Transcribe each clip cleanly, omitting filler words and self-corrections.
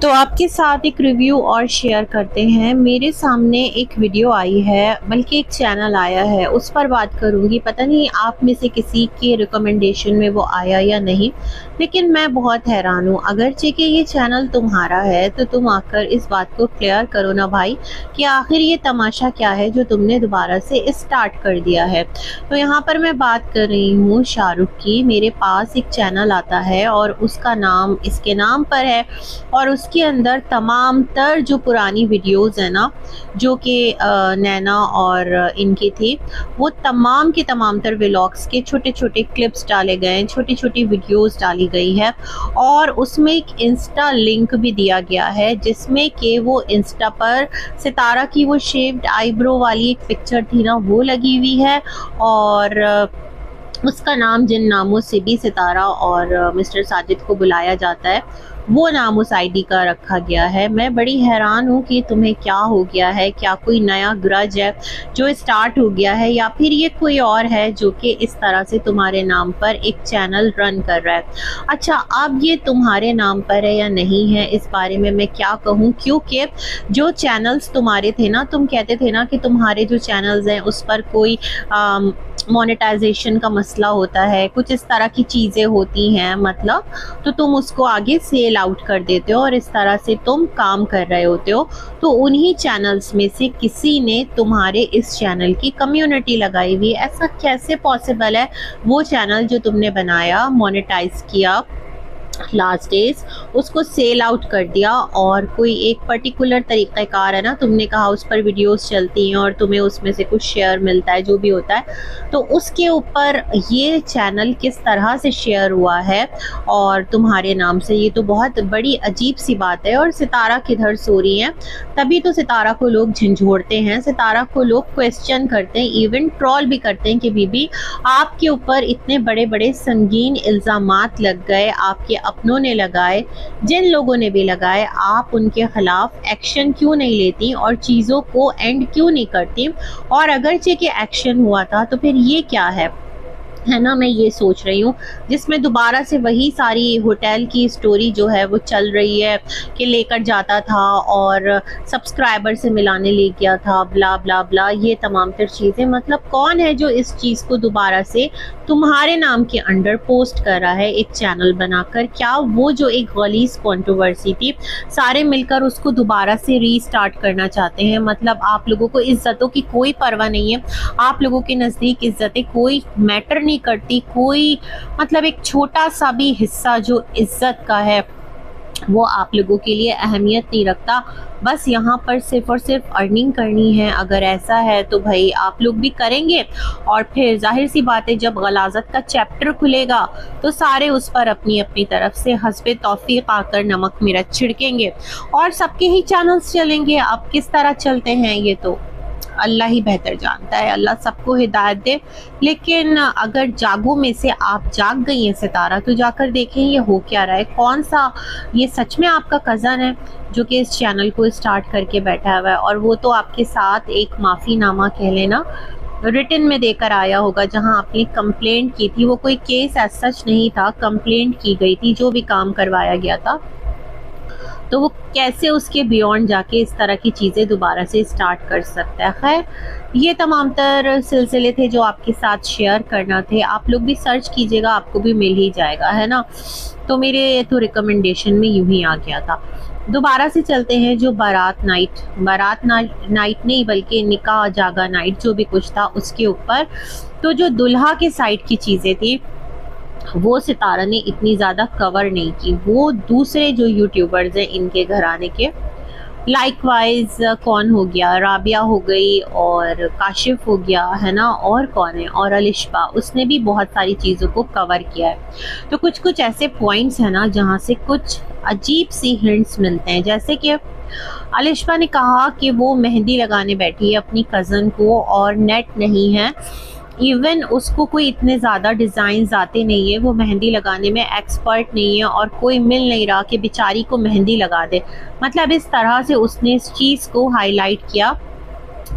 तो आपके साथ एक रिव्यू और शेयर करते हैं। मेरे सामने एक वीडियो आई है, बल्कि एक चैनल आया है, उस पर बात करूंगी। पता नहीं आप में से किसी के रिकमेंडेशन में वो आया या नहीं, लेकिन मैं बहुत हैरान हूँ। अगरचे कि ये चैनल तुम्हारा है तो तुम आकर इस बात को क्लियर करो ना भाई, कि आखिर ये तमाशा क्या है जो तुमने दोबारा से स्टार्ट कर दिया है। तो यहाँ पर मैं बात कर रही हूँ शाहरुख की। मेरे पास एक चैनल आता है और उसका नाम इसके नाम पर है, और उसके अंदर तमाम तर जो पुरानी वीडियोस है ना, जो कि नैना और इनकी थी, वो तमाम के तमाम तर व्लॉग्स के छोटे छोटे क्लिप्स डाले गए हैं, छोटी छोटी वीडियोस डाली गई है। और उसमें एक इंस्टा लिंक भी दिया गया है, जिसमें कि वो इंस्टा पर सितारा की वो शेव्ड आईब्रो वाली एक पिक्चर थी ना, वो लगी हुई है। और उसका नाम जिन नामों से भी सितारा और मिस्टर साजिद को बुलाया जाता है, वो नाम उस आईडी का रखा गया है। मैं बड़ी हैरान हूँ कि तुम्हें क्या हो गया है, क्या कोई नया ग्रज है जो स्टार्ट हो गया है, या फिर ये कोई और है जो कि इस तरह से तुम्हारे नाम पर एक चैनल रन कर रहा है। अच्छा, अब ये तुम्हारे नाम पर है या नहीं है, इस बारे में मैं क्या कहूँ, क्योंकि जो चैनल्स तुम्हारे थे ना, तुम कहते थे ना कि तुम्हारे जो चैनल्स हैं उस पर कोई मोनेटाइजेशन का मसला होता है, कुछ इस तरह की चीज़ें होती हैं, मतलब तो तुम उसको आगे सेल आउट कर देते हो और इस तरह से तुम काम कर रहे होते हो। तो उन्हीं चैनल्स में से किसी ने तुम्हारे इस चैनल की कम्युनिटी लगाई हुई। ऐसा कैसे पॉसिबल है? वो चैनल जो तुमने बनाया, मोनेटाइज किया लास्ट डेज, उसको सेल आउट कर दिया, और कोई एक पर्टिकुलर तरीक़ाकार है ना, तुमने कहा उस पर वीडियोस चलती हैं और तुम्हें उसमें से कुछ शेयर मिलता है, जो भी होता है, तो उसके ऊपर ये चैनल किस तरह से शेयर हुआ है और तुम्हारे नाम से, ये तो बहुत बड़ी अजीब सी बात है। और सितारा किधर सो रही हैं? तभी तो सितारा को लोग झंझोड़ते हैं, सितारा को लोग क्वेश्चन करते हैं, इवन ट्रोल भी करते हैं कि बीबी आपके ऊपर इतने बड़े बड़े संगीन इल्ज़ामात लग गए, आपके अपनों ने लगाए, जिन लोगों ने भी लगाए, आप उनके खिलाफ एक्शन क्यों नहीं लेती और चीज़ों को एंड क्यों नहीं करती? और अगरचे कि एक्शन हुआ था तो फिर ये क्या है ना, मैं ये सोच रही हूँ, जिसमें दोबारा से वही सारी होटल की स्टोरी जो है वो चल रही है कि लेकर जाता था और सब्सक्राइबर से मिलाने ले गया था, ब्ला ब्ला ब्ला, ये तमाम तर चीज़ें। मतलब कौन है जो इस चीज़ को दोबारा से तुम्हारे नाम के अंडर पोस्ट कर रहा है एक चैनल बनाकर? क्या वो जो एक गलीज़ कंट्रोवर्सी थी, सारे मिलकर उसको दोबारा से रीस्टार्ट करना चाहते हैं? मतलब आप लोगों को इज्जतों की कोई परवाह नहीं है, आप लोगों के नज़दीक इज्जतें कोई मैटर नहीं करती, कोई मतलब एक छोटा सा भी हिस्सा जो इज्जत का है वो आप लोगों के लिए अहमियत नहीं रखता। बस यहाँ पर सिर्फ और सिर्फ अर्निंग करनी है। अगर ऐसा है तो भाई आप लोग भी करेंगे, और फिर जाहिर सी बात है, जब गलाजत का चैप्टर खुलेगा तो सारे उस पर अपनी अपनी तरफ से हस्बे तौफीक आकर नमक मिर्च छिड़केंगे और सबके ही चैनल्स चलेंगे। अब किस तरह चलते हैं ये तो अल्लाह ही बेहतर जानता है, अल्लाह सबको हिदायत दे। लेकिन अगर जागों में से आप जाग गई हैं सितारा, तो जाकर देखें ये हो क्या रहा है। कौन सा, ये सच में आपका कज़न है जो कि इस चैनल को स्टार्ट करके बैठा हुआ है? और वो तो आपके साथ एक माफ़ीनामा कह लेना रिटन में देकर आया होगा, जहां आपने कंप्लेंट की थी। वो कोई केस एज सच नहीं था, कंप्लेंट की गई थी, जो भी काम करवाया गया था। तो वो कैसे उसके बियॉन्ड जाके इस तरह की चीज़ें दोबारा से स्टार्ट कर सकता है? खैर, ये तमाम तर सिलसिले थे जो आपके साथ शेयर करना थे। आप लोग भी सर्च कीजिएगा, आपको भी मिल ही जाएगा, है ना। तो मेरे तो रिकमेंडेशन में यूं ही आ गया था। दोबारा से चलते हैं जो बारात नाइट नहीं बल्कि निकाह जागा नाइट, जो भी कुछ था उसके ऊपर। तो जो दुल्हा के साइड की चीज़ें थी वो सितारा ने इतनी ज़्यादा कवर नहीं की। वो दूसरे जो यूट्यूबर्स हैं इनके घराने के, लाइकवाइज कौन हो गया, राबिया हो गई और काशिफ हो गया, है ना, और कौन है, और अलिशबा, उसने भी बहुत सारी चीज़ों को कवर किया है। तो कुछ कुछ ऐसे पॉइंट्स हैं ना जहाँ से कुछ अजीब सी हिंट्स मिलते हैं। जैसे कि अलिशबा ने कहा कि वो मेहंदी लगाने बैठी है अपनी कज़न को और नेट नहीं है, इवन उसको कोई इतने ज़्यादा डिज़ाइन आते नहीं है, वो मेहंदी लगाने में एक्सपर्ट नहीं है, और कोई मिल नहीं रहा कि बेचारी को मेहंदी लगा दे। मतलब इस तरह से उसने इस चीज़ को हाईलाइट किया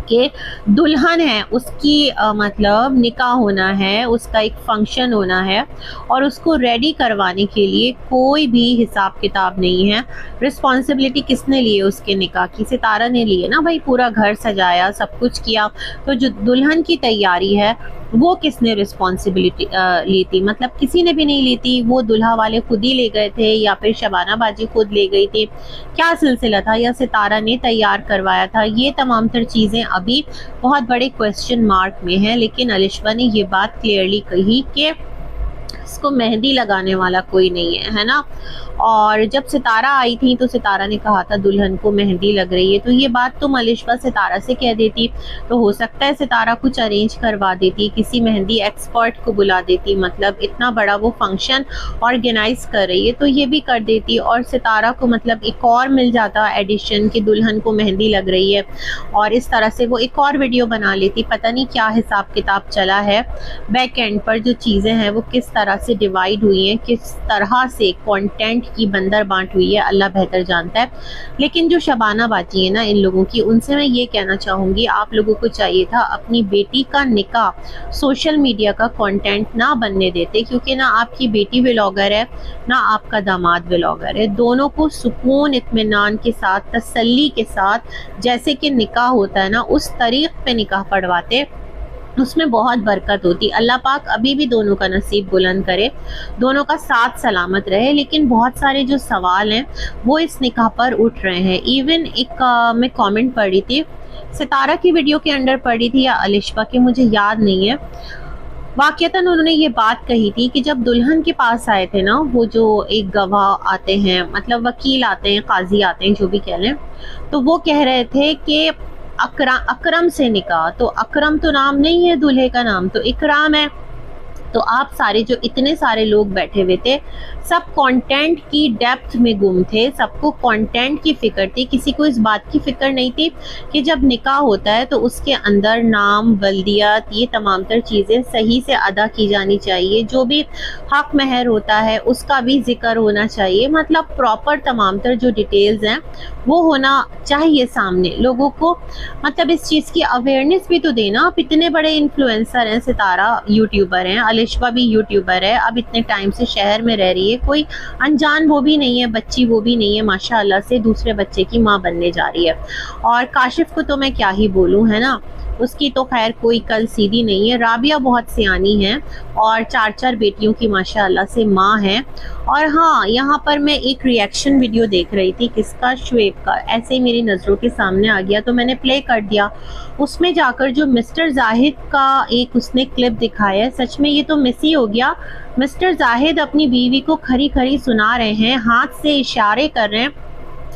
कि दुल्हन है उसकी मतलब निकाह होना है, उसका एक फंक्शन होना है और उसको रेडी करवाने के लिए कोई भी हिसाब किताब नहीं है। रिस्पॉन्सिबिलिटी किसने ली है उसके निकाह की? सितारा ने ली है ना भाई, पूरा घर सजाया, सब कुछ किया। तो जो दुल्हन की तैयारी है वो किसने रिस्पॉन्सिबिलिटी ली थी? मतलब किसी ने भी नहीं ली थी। वो दुल्हा वाले खुद ही ले गए थे या फिर शबाना बाजी खुद ले गई थी? क्या सिलसिला था? या सितारा ने तैयार करवाया था? ये तमाम तर चीज़ें अभी बहुत बड़े क्वेश्चन मार्क में हैं। लेकिन अलिशबा ने ये बात क्लियरली कही कि इसको मेहंदी लगाने वाला कोई नहीं है ना। और जब सितारा आई थी तो सितारा ने कहा था दुल्हन को मेहंदी लग रही है, तो ये बात तुम अलिशबा सितारा से कह देती तो हो सकता है सितारा कुछ अरेंज करवा देती, किसी मेहंदी एक्सपर्ट को बुला देती। मतलब इतना बड़ा वो फंक्शन ऑर्गेनाइज कर रही है तो ये भी कर देती, और सितारा को मतलब एक और मिल जाता एडिशन कि दुल्हन को मेहंदी लग रही है, और इस तरह से वो एक और वीडियो बना लेती। पता नहीं क्या हिसाब किताब चला है बैक एंड पर, जो चीज़ें हैं वो किस तरह से डिवाइड हुई हैं, किस तरह से कंटेंट की बंदर बांट हुई है, अल्लाह बेहतर जानता है। लेकिन जो शबाना बाजी है ना इन लोगों की, उनसे मैं ये कहना चाहूँगी आप लोगों को चाहिए था अपनी बेटी का निकाह सोशल मीडिया का कंटेंट ना बनने देते, क्योंकि ना आपकी बेटी व्लॉगर है ना आपका दामाद व्लॉगर है। दोनों को सुकून इत्मीनान के साथ, तसल्ली के साथ, जैसे कि निकाह होता है ना उस तरीक़ पे निकाह पढ़वाते, उसमें बहुत बरकत होती। अल्लाह पाक अभी भी दोनों का नसीब बुलंद करे, दोनों का साथ सलामत रहे। लेकिन बहुत सारे जो सवाल हैं वो इस निकाह पर उठ रहे हैं। इवन एक मैं कमेंट पढ़ी थी, सितारा की वीडियो के अंडर पढ़ी थी या अलिशबा के, मुझे याद नहीं है। वाक़ियतन उन्होंने ये बात कही थी कि जब दुल्हन के पास आए थे ना वो जो एक गवाह आते हैं, मतलब वकील आते हैं, काजी आते हैं, जो भी कह लें, तो वो कह रहे थे कि अकरम से निकाह। तो अकरम तो नाम नहीं है दूल्हे का, नाम तो इकराम है। तो आप सारे जो इतने सारे लोग बैठे हुए थे सब कंटेंट की डेप्थ में गुम थे, सबको कंटेंट की फिक्र थी, किसी को इस बात की फिक्र नहीं थी कि जब निकाह होता है तो उसके अंदर नाम, बल्दियत, ये तमाम तर चीज़ें सही से अदा की जानी चाहिए। जो भी हक महर होता है उसका भी जिक्र होना चाहिए। मतलब प्रॉपर तमाम तर जो डिटेल्स हैं वो होना चाहिए सामने लोगों को। मतलब इस चीज़ की अवेयरनेस भी तो देना। आप इतने बड़े इन्फ्लुएंसर हैं, सितारा यूट्यूबर हैं, अलिशबा भी यूट्यूबर है, अब इतने टाइम से शहर में रह रही है, कोई अनजान वो भी नहीं है, बच्ची वो भी नहीं है, माशाअल्लाह से दूसरे बच्चे की माँ बनने जा रही है। और काशिफ को तो मैं क्या ही बोलूँ, है ना, उसकी तो खैर कोई कल सीधी नहीं है। राबिया बहुत सियानी है और 4-4 बेटियों की माशाअल्लाह से माँ है। और हाँ, यहाँ पर मैं एक रिएक्शन वीडियो देख रही थी, किसका, शुएब का, ऐसे ही मेरी नज़रों के सामने आ गया तो मैंने प्ले कर दिया। उसमें जाकर जो मिस्टर जाहिद का एक उसने क्लिप दिखाया है, सच में ये तो मिस ही हो गया। मिस्टर जाहिद अपनी बीवी को खरी खरी सुना रहे हैं, हाथ से इशारे कर रहे हैं,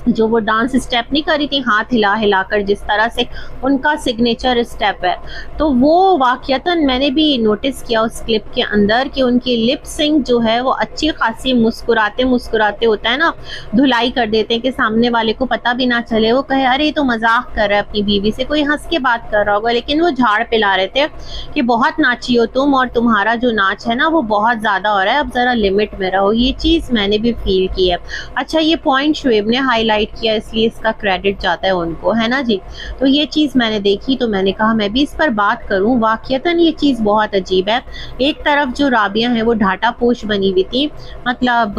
जो वो डांस स्टेप नहीं करी थी हाथ हिला हिला कर, जिस तरह से उनका सिग्नेचर स्टेप है, तो वो वाक़यतन मैंने भी नोटिस किया उस क्लिप के अंदर कि उनकी लिप सिंक जो है वो अच्छी खासी मुस्कुराते मुस्कुराते होता है ना, धुलाई कर देते हैं कि सामने वाले को पता भी ना चले, वो कहे अरे ये तो मजाक कर रहा है अपनी बीवी से, कोई हंस के बात कर रहा होगा। लेकिन वो झाड़ पिला रहे थे कि बहुत नाची हो तुम और तुम्हारा जो नाच है ना वो बहुत ज़्यादा हो रहा है, अब ज़रा लिमिट में रहो। ये चीज़ मैंने भी फील की है। अच्छा, ये पॉइंट शुएब ने हाईलाइट किया इसलिए इसका क्रेडिट जाता है उनको, है ना जी। तो ये चीज़ मैंने देखी तो मैंने कहा मैं भी इस पर बात करूं। वाक़यतन ये चीज़ बहुत अजीब है। एक तरफ जो राबिया है वो ढाटा पोश बनी हुई थी, मतलब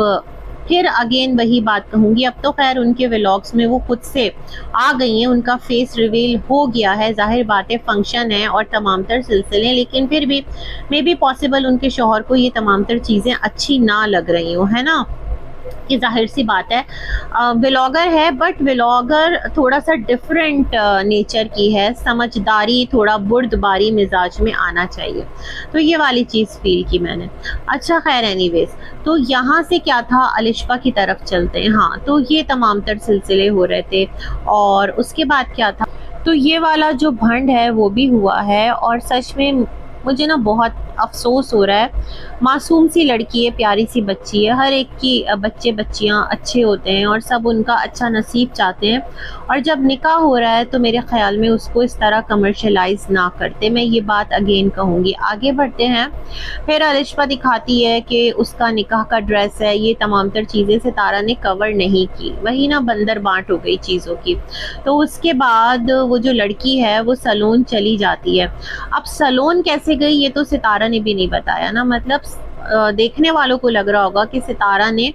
फिर अगेन वही बात कहूँगी, अब तो खैर उनके व्लॉग्स में वो खुद से आ गई हैं, उनका फेस रिवील हो गया है, जाहिर बात है फंक्शन है और तमाम तर सिलसिले, लेकिन फिर भी मे बी पॉसिबल उनके शौहर को ये तमाम तर चीज़ें अच्छी ना लग रही हो, है ना, कि जाहिर सी बात है व्लॉगर है, बट व्लॉगर थोड़ा सा डिफरेंट नेचर की है, समझदारी, थोड़ा बुर्दबारी मिजाज में आना चाहिए। तो ये वाली चीज़ फील की मैंने। अच्छा खैर एनीवेज, तो यहाँ से क्या था, अलिशबा की तरफ चलते हैं। हाँ, तो ये तमाम तर सिलसिले हो रहे थे और उसके बाद क्या था, तो ये वाला जो भंड है वो भी हुआ है। और सच में मुझे ना बहुत अफसोस हो रहा है। मासूम सी लड़की है, प्यारी सी बच्ची है, हर एक की बच्चे बच्चियां अच्छे होते हैं और सब उनका अच्छा नसीब चाहते हैं, और जब निकाह हो रहा है तो मेरे ख्याल में उसको इस तरह कमर्शलाइज ना करते। मैं ये बात अगेन कहूँगी। आगे बढ़ते हैं। फिर अलिशा दिखाती है कि उसका निकाह का ड्रेस है, ये तमाम तर चीज़ें सितारा ने कवर नहीं की। वही ना बंदर बांट हो गई चीज़ों की। तो उसके बाद वो जो लड़की है वो सैलून चली जाती है। अब सैलून कैसे गई ये तो सितारा ने भी नहीं बताया ना, मतलब देखने वालों को लग रहा होगा कि सितारा ने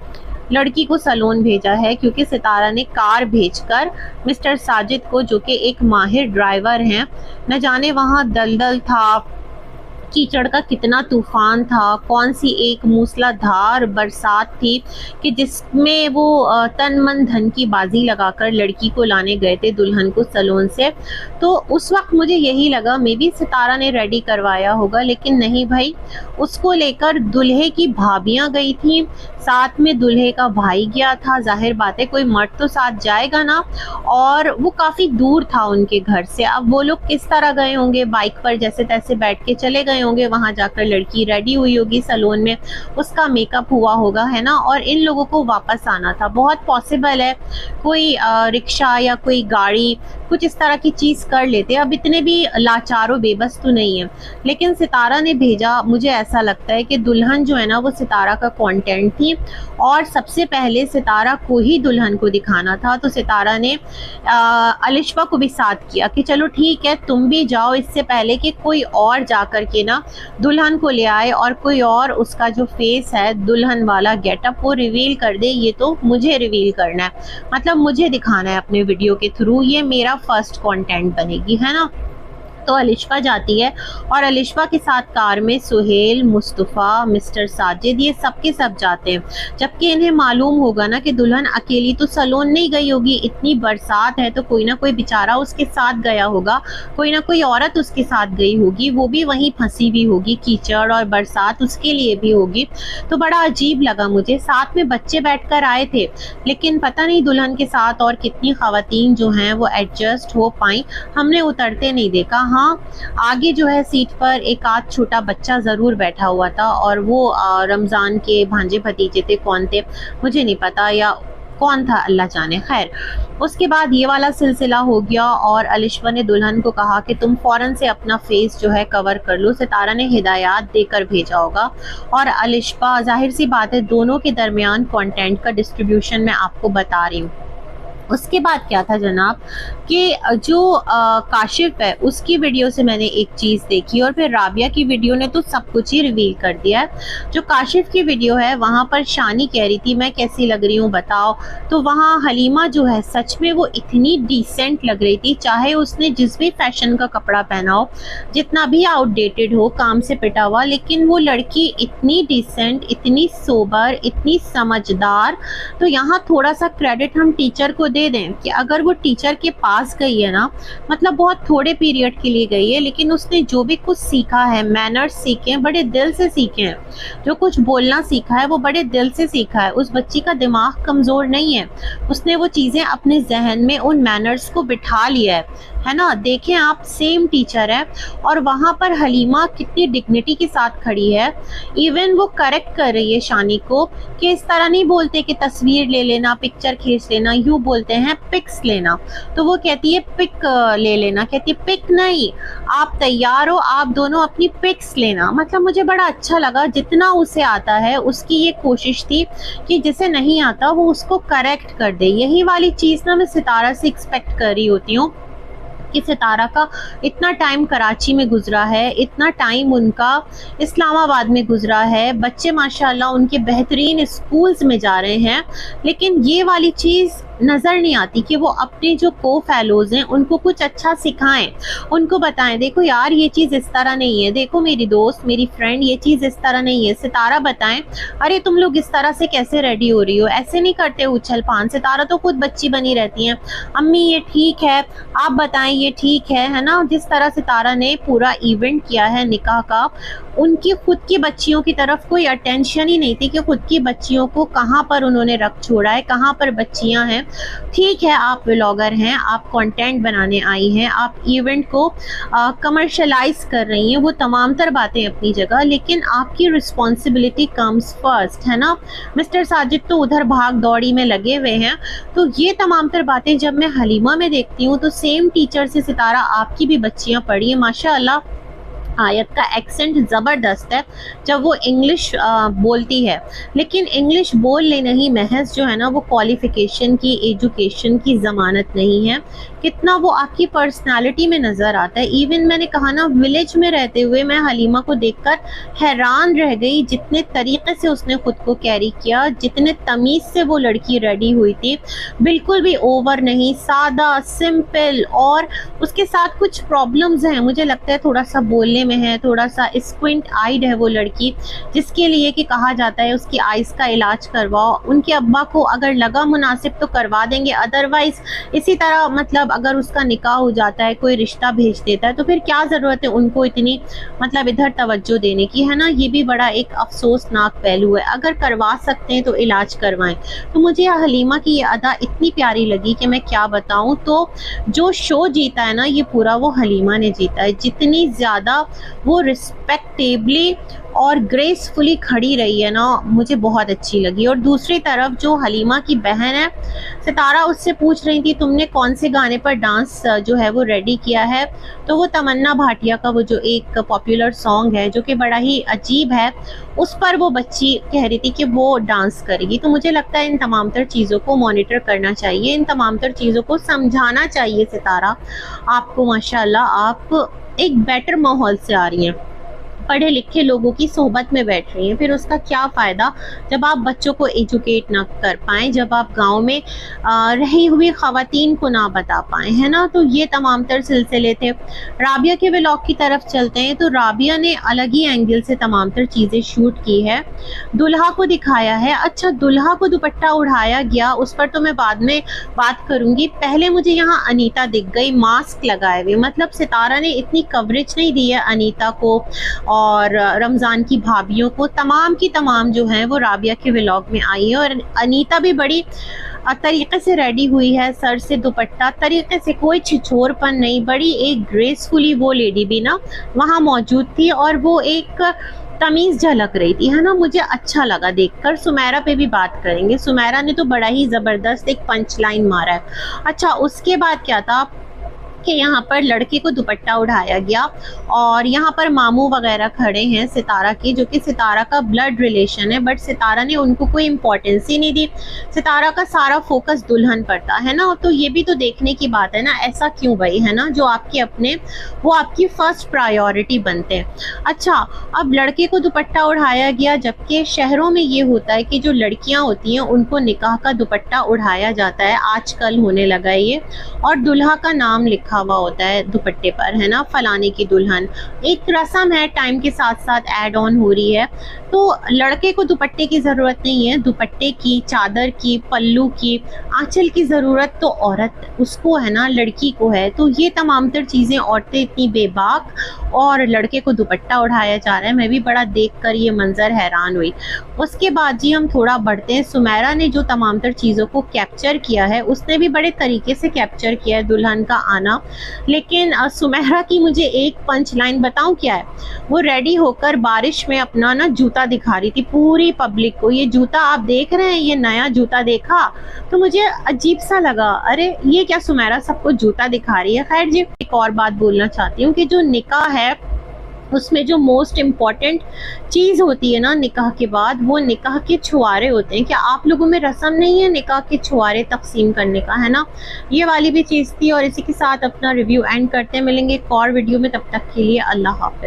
लड़की को सैलून भेजा है, क्योंकि सितारा ने कार भेजकर मिस्टर साजिद को, जो कि एक माहिर ड्राइवर हैं, न जाने वहाँ दलदल था, कीचड़ का कितना तूफान था, कौन सी एक मूसलाधार बरसात थी कि जिसमें वो तन मन धन की बाजी लगाकर लड़की को लाने गए थे, दुल्हन को सैलून से। तो उस वक्त मुझे यही लगा मे बी सितारा ने रेडी करवाया होगा, लेकिन नहीं भाई, उसको लेकर दुल्हे की भाभियां गई थी, साथ में दुल्हे का भाई गया था। जाहिर बात है कोई मर्द तो साथ जाएगा ना, और वो काफ़ी दूर था उनके घर से। अब वो लोग किस तरह गए होंगे, बाइक पर जैसे तैसे बैठ के चले गए होंगे, वहां जाकर लड़की रेडी हुई होगी सैलून में, उसका मेकअप हुआ होगा, है ना, और इन लोगों को वापस आना था। बहुत पॉसिबल है कोई रिक्शा या कोई गाड़ी कुछ इस तरह की चीज़ कर लेते। अब इतने भी लाचारों बेबस तो नहीं है, लेकिन सितारा ने भेजा। मुझे ऐसा लगता है कि दुल्हन जो है ना वो सितारा का कंटेंट थी, और सबसे पहले सितारा को ही दुल्हन को दिखाना था। तो सितारा ने अलिशा को भी साथ किया कि चलो ठीक है तुम भी जाओ, इससे पहले कि कोई और जाकर के ना दुल्हन को ले आए और कोई और उसका जो फेस है दुल्हन वाला गेटअप वो रिवील कर दे। ये तो मुझे रिवील करना है, मतलब मुझे दिखाना है अपने वीडियो के थ्रू, ये मेरा फर्स्ट कंटेंट बनेगी, है ना। तो अलिशा जाती है और अलिशा के साथ कार में सुहेल, मुस्तफ़ा, मिस्टर साजिद, ये सब के सब जाते हैं। जबकि इन्हें मालूम होगा ना कि दुल्हन अकेली तो सैलून नहीं गई होगी, इतनी बरसात है तो कोई ना कोई बेचारा उसके साथ गया होगा, कोई ना कोई औरत उसके साथ गई होगी, वो भी वहीं फंसी हुई होगी, कीचड़ और बरसात उसके लिए भी होगी। तो बड़ा अजीब लगा मुझे। साथ में बच्चे बैठकर आए थे, लेकिन पता नहीं दुल्हन के साथ और कितनी ख़वातीन जो हैं वो एडजस्ट हो पाई, हमने उतरते नहीं देखा। हाँ, आगे जो है सीट पर एक आध छोटा बच्चा जरूर बैठा हुआ था, और वो रमजान के भांजे भतीजे थे, कौन थे मुझे नहीं पता, या कौन था अल्लाह जाने। खैर, उसके बाद ये वाला सिलसिला हो गया और अलिशा ने दुल्हन को कहा कि तुम फौरन से अपना फेस जो है कवर कर लो। सितारा ने हिदायत देकर भेजा होगा, और अलिशा, जाहिर सी बात है दोनों के दरमियान कंटेंट का डिस्ट्रीब्यूशन मैं आपको बता रही हूँ। उसके बाद क्या था जनाब कि जो काशिफ है उसकी वीडियो से मैंने एक चीज़ देखी, और फिर राबिया की वीडियो ने तो सब कुछ ही रिवील कर दिया है। जो काशिफ की वीडियो है वहाँ पर शानी कह रही थी मैं कैसी लग रही हूँ बताओ, तो वहाँ हलीमा जो है सच में वो इतनी डिसेंट लग रही थी, चाहे उसने जिस भी फैशन का कपड़ा पहना हो, जितना भी आउटडेटेड हो, काम से पिटा हुआ, लेकिन वो लड़की इतनी डिसेंट, इतनी सोबर, इतनी समझदार। तो यहाँ थोड़ा सा क्रेडिट हम टीचर को दे दें कि अगर वो टीचर के पास गई है ना, मतलब बहुत थोड़े पीरियड के लिए गई है, लेकिन उसने जो भी कुछ सीखा है, मैनर्स सीखे हैं, बड़े दिल से सीखे हैं। जो कुछ बोलना सीखा है वो बड़े दिल से सीखा है। उस बच्ची का दिमाग कमज़ोर नहीं है, उसने वो चीज़ें अपने जहन में उन मैनर्स को बिठा लिया है ना। देखें आप, सेम टीचर है, और वहाँ पर हलीमा कितनी डिग्निटी के साथ खड़ी है। इवन वो करेक्ट कर रही है शानी को कि इस तरह नहीं बोलते कि तस्वीर ले लेना, पिक्चर खींच लेना, यूँ बोलते हैं पिक्स लेना। तो वो कहती है पिक ले लेना, कहती है पिक नहीं, आप तैयार हो, आप दोनों अपनी पिक्स लेना। मतलब मुझे बड़ा अच्छा लगा, जितना उसे आता है उसकी ये कोशिश थी कि जिसे नहीं आता वो उसको करेक्ट कर दे। यही वाली चीज़ ना मैं सितारा से एक्सपेक्ट कर रही होती हूँ कि सितारा का इतना टाइम कराची में गुजरा है, इतना टाइम उनका इस्लामाबाद में गुजरा है, बच्चे माशाल्लाह उनके बेहतरीन स्कूल्स में जा रहे हैं, लेकिन ये वाली चीज़ नज़र नहीं आती कि वो अपने जो को फेलोज़ हैं उनको कुछ अच्छा सिखाएं, उनको बताएं देखो यार ये चीज़ इस तरह नहीं है, देखो मेरी दोस्त, मेरी फ्रेंड, ये चीज़ इस तरह नहीं है। सितारा बताएं अरे तुम लोग इस तरह से कैसे रेडी हो रही हो, ऐसे नहीं करते उछल पान। सितारा तो खुद बच्ची बनी रहती हैं, अम्मी ये ठीक है, आप बताएं ये ठीक है ना। जिस तरह सितारा ने पूरा इवेंट किया है निकाह का, उनकी खुद की बच्चियों की तरफ कोई अटेंशन ही नहीं थी कि खुद की बच्चियों को कहाँ पर उन्होंने रख छोड़ा है, कहाँ पर बच्चियाँ हैं। ठीक है, आप व्लॉगर हैं, आप कंटेंट बनाने आई हैं, आप इवेंट को कमर्शलाइज कर रही हैं, वो तमाम तर बातें अपनी जगह, लेकिन आपकी रिस्पॉन्सिबिलिटी कम्स फर्स्ट, है ना। मिस्टर साजिद तो उधर भाग दौड़ी में लगे हुए हैं। तो ये तमाम तर बातें जब मैं हलीमा में देखती हूँ तो सेम टीचर से सितारा आपकी भी बच्चियाँ पढ़ी हैं माशाअल्लाह। आयत का एक्सेंट ज़बरदस्त है जब वो इंग्लिश बोलती है, लेकिन इंग्लिश बोल ले नहीं, महज जो है ना वो क्वालिफ़िकेशन की, एजुकेशन की ज़मानत नहीं है। कितना वो आपकी पर्सनालिटी में नज़र आता है। इवन मैंने कहा ना, विलेज में रहते हुए मैं हलीमा को देखकर हैरान रह गई, जितने तरीक़े से उसने ख़ुद को कैरी किया, जितने तमीज़ से वो लड़की रेडी हुई थी, बिल्कुल भी ओवर नहीं, सादा सिंपल। और उसके साथ कुछ प्रॉब्लम्स हैं, मुझे लगता है थोड़ा सा बोलने में है, थोड़ा सा स्क्विंट आइड है वो लड़की, जिसके लिए कि कहा जाता है उसकी आइज़ का इलाज करवाओ। उनके अब्बा को अगर लगा मुनासिब तो करवा देंगे, अदरवाइज़ इसी तरह मतलब अगर उसका निकाह हो जाता है, कोई रिश्ता भेज देता है, तो फिर क्या ज़रूरत है उनको इतनी मतलब इधर तवज्जो देने की, है ना। ये भी बड़ा एक अफसोसनाक पहलू है। अगर करवा सकते हैं तो इलाज करवाएं। तो मुझे हलीमा की ये अदा इतनी प्यारी लगी कि मैं क्या बताऊं। तो जो शो जीता है ना ये पूरा, वो हलीमा ने जीता है। जितनी ज़्यादा वो रिस्पेक्टेबली और ग्रेसफुली खड़ी रही है ना, मुझे बहुत अच्छी लगी। और दूसरी तरफ जो हलीमा की बहन है सितारा, उससे पूछ रही थी तुमने कौन से गाने पर डांस जो है वो रेडी किया है, तो वो तमन्ना भाटिया का वो जो एक पॉपुलर सॉन्ग है जो कि बड़ा ही अजीब है, उस पर वो बच्ची कह रही थी कि वो डांस करेगी। तो मुझे लगता है इन तमाम तर चीज़ों को मॉनिटर करना चाहिए, इन तमाम तर चीज़ों को समझाना चाहिए। सितारा, आपको माशाल्लाह आप एक बेटर माहौल से आ रही हैं, पढ़े लिखे लोगों की सोहबत में बैठ रही हैं, फिर उसका क्या फ़ायदा जब आप बच्चों को एजुकेट ना कर पाएँ, जब आप गांव में रही हुई ख़वातीन को ना बता पाएँ, है ना। तो ये तमाम तर सिलसिले थे। राबिया के व्लॉग की तरफ चलते हैं। तो राबिया ने अलग ही एंगल से तमाम तर चीज़ें शूट की है। दुल्हा को दिखाया है। अच्छा, दुल्हा को दुपट्टा उड़ाया गया, उस पर तो मैं बाद में बात करूँगी। पहले मुझे यहाँ अनीता दिख गई मास्क लगाए हुए, मतलब सितारा ने इतनी कवरेज नहीं दी है अनीता को और रमज़ान की भाभीियों को, तमाम की तमाम जो हैं वो राबिया के व्लॉग में आई है। और अनीता भी बड़ी तरीक़े से रेडी हुई है, सर से दुपट्टा तरीक़े से, कोई छिछोरपन नहीं, बड़ी एक ग्रेसफुली वो लेडी भी ना वहाँ मौजूद थी और वो एक तमीज़ झलक रही थी, है ना। मुझे अच्छा लगा देखकर। सुमेरा पे भी बात करेंगे। सुमेरा ने तो बड़ा ही ज़बरदस्त एक पंच लाइन मारा है। अच्छा, उसके बाद क्या था कि यहाँ पर लड़के को दुपट्टा उठाया गया और यहाँ पर मामू वगैरह खड़े हैं सितारा के, जो कि सितारा का ब्लड रिलेशन है, बट सितारा ने उनको कोई इम्पोर्टेंस ही नहीं दी। सितारा का सारा फोकस दुल्हन पर था, है ना। तो ये भी तो देखने की बात है ना, ऐसा क्यों भाई, है ना। जो आपके अपने, वो आपकी फर्स्ट प्रायोरिटी बनते हैं। अच्छा, अब लड़के को दुपट्टा उठाया गया, जबकि शहरों में ये होता है कि जो लड़कियाँ होती हैं उनको निकाह का दुपट्टा उठाया जाता है, आजकल होने लगा ये, और दुल्हा का नाम लिखा हुआ होता है दुपट्टे पर, है ना, फलाने की दुल्हन। एक रस्म है, टाइम के साथ साथ ऐड ऑन हो रही है। तो लड़के को दुपट्टे की ज़रूरत नहीं है, दुपट्टे की, चादर की, पल्लू की, आंचल की ज़रूरत तो औरत उसको है ना, लड़की को है। तो ये तमाम तर चीज़ें, औरतें इतनी बेबाक और लड़के को दुपट्टा उठाया जा रहा है। मैं भी बड़ा देखकर ये मंजर हैरान हुई। उसके बाद जी हम थोड़ा बढ़ते हैं। सुमेरा ने जो तमाम तर चीज़ों को कैप्चर किया है, उसने भी बड़े तरीके से कैप्चर किया है दुल्हन का आना। लेकिन सुमेरा की मुझे एक पंच लाइन बताऊं क्या है, वो रेडी होकर बारिश में अपना ना जूता दिखा रही थी पूरी पब्लिक को। ये जूता आप देख रहे हैं, ये नया जूता देखा, तो मुझे अजीब सा लगा, अरे ये क्या सुमेरा सबको जूता दिखा रही है। खैर जी, एक और बात बोलना चाहती हूँ कि जो निकाह है उसमें जो मोस्ट इम्पॉर्टेंट चीज़ होती है ना निकाह के बाद, वो निकाह के छुआरे होते हैं। क्या आप लोगों में रस्म नहीं है निकाह के छुआरे तकसीम करने का, है ना। ये वाली भी चीज़ थी। और इसी के साथ अपना रिव्यू एंड करते हैं। मिलेंगे एक और वीडियो में, तब तक के लिए अल्लाह हाफ़िज़।